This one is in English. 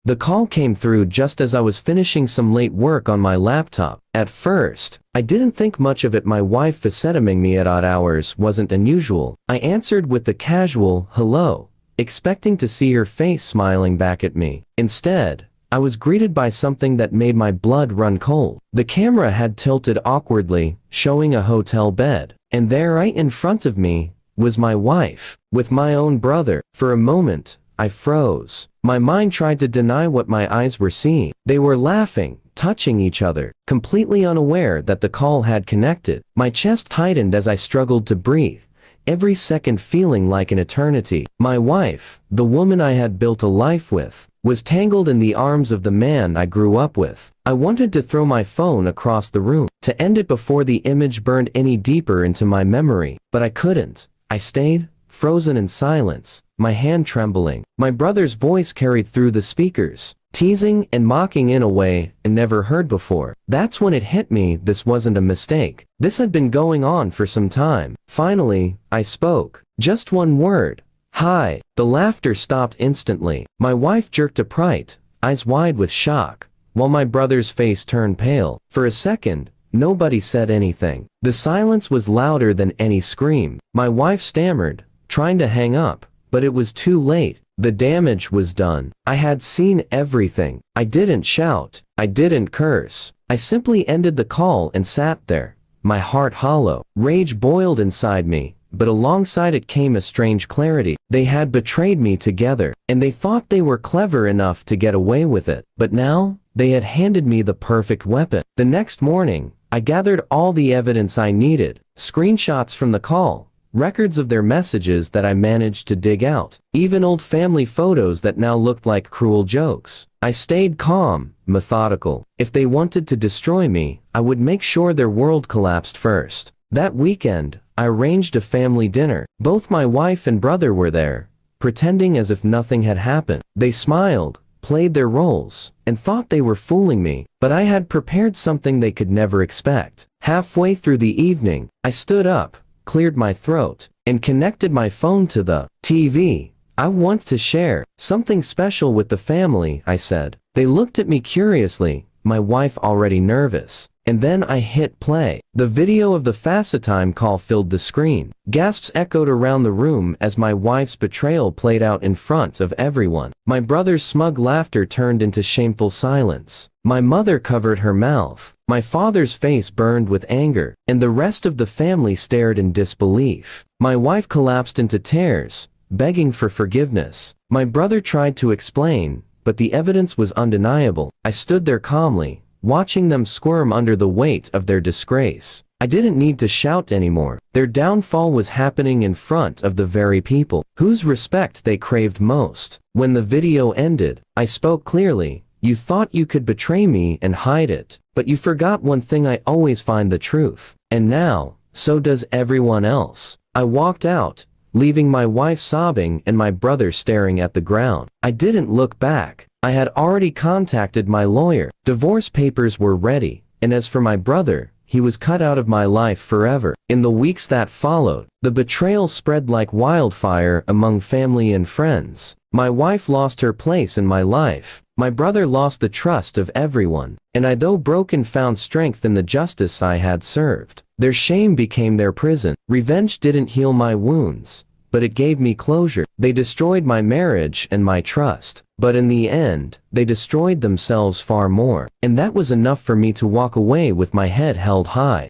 The call came through just as I was finishing some late work on my laptop. At first, I didn't think much of it. My wife FaceTiming me at odd hours wasn't unusual. I answered with the casual, hello, expecting to see her face smiling back at me. Instead, I was greeted by something that made my blood run cold. The camera had tilted awkwardly, showing a hotel bed. And there right in front of me was my wife, with my own brother. For a moment, I froze. My mind tried to deny what my eyes were seeing. They were laughing, touching each other, completely unaware that the call had connected. My chest tightened as I struggled to breathe, every second feeling like an eternity. My wife, the woman I had built a life with, was tangled in the arms of the man I grew up with. I wanted to throw my phone across the room, to end it before the image burned any deeper into my memory, but I couldn't. I stayed, frozen in silence, my hand trembling. My brother's voice carried through the speakers, teasing and mocking in a way I never heard before. That's when it hit me, this wasn't a mistake. This had been going on for some time. Finally, I spoke. Just one word. Hi. The laughter stopped instantly. My wife jerked upright, eyes wide with shock, while my brother's face turned pale. For a second, nobody said anything. The silence was louder than any scream. My wife stammered, trying to hang up, but it was too late. The damage was done. I had seen everything. I didn't shout. I didn't curse. I simply ended the call and sat there, my heart hollow. Rage boiled inside me, but alongside it came a strange clarity. They had betrayed me together, and they thought they were clever enough to get away with it. But now, they had handed me the perfect weapon. The next morning, I gathered all the evidence I needed, screenshots from the call, records of their messages that I managed to dig out, even old family photos that now looked like cruel jokes. I stayed calm, methodical. If they wanted to destroy me, I would make sure their world collapsed first. That weekend, I arranged a family dinner. Both my wife and brother were there, pretending as if nothing had happened. They smiled, played their roles, and thought they were fooling me, but I had prepared something they could never expect. Halfway through the evening, I stood up, cleared my throat, and connected my phone to the TV. I want to share something special with the family, I said. They looked at me curiously, my wife already nervous. And then I hit play. The video of the FaceTime call filled the screen. Gasps echoed around the room as my wife's betrayal played out in front of everyone. My brother's smug laughter turned into shameful silence. My mother covered her mouth. My father's face burned with anger, and the rest of the family stared in disbelief. My wife collapsed into tears, begging for forgiveness. My brother tried to explain, but the evidence was undeniable. I stood there calmly, watching them squirm under the weight of their disgrace. I didn't need to shout anymore. Their downfall was happening in front of the very people whose respect they craved most. When the video ended, I spoke clearly. You thought you could betray me and hide it, but you forgot one thing: I always find the truth. And now, so does everyone else. I walked out, leaving my wife sobbing and my brother staring at the ground. I didn't look back. I had already contacted my lawyer. Divorce papers were ready, and as for my brother, he was cut out of my life forever. In the weeks that followed, the betrayal spread like wildfire among family and friends. My wife lost her place in my life. My brother lost the trust of everyone, and I, though broken, found strength in the justice I had served. Their shame became their prison. Revenge didn't heal my wounds, but it gave me closure. They destroyed my marriage and my trust, but in the end, they destroyed themselves far more. And that was enough for me to walk away with my head held high.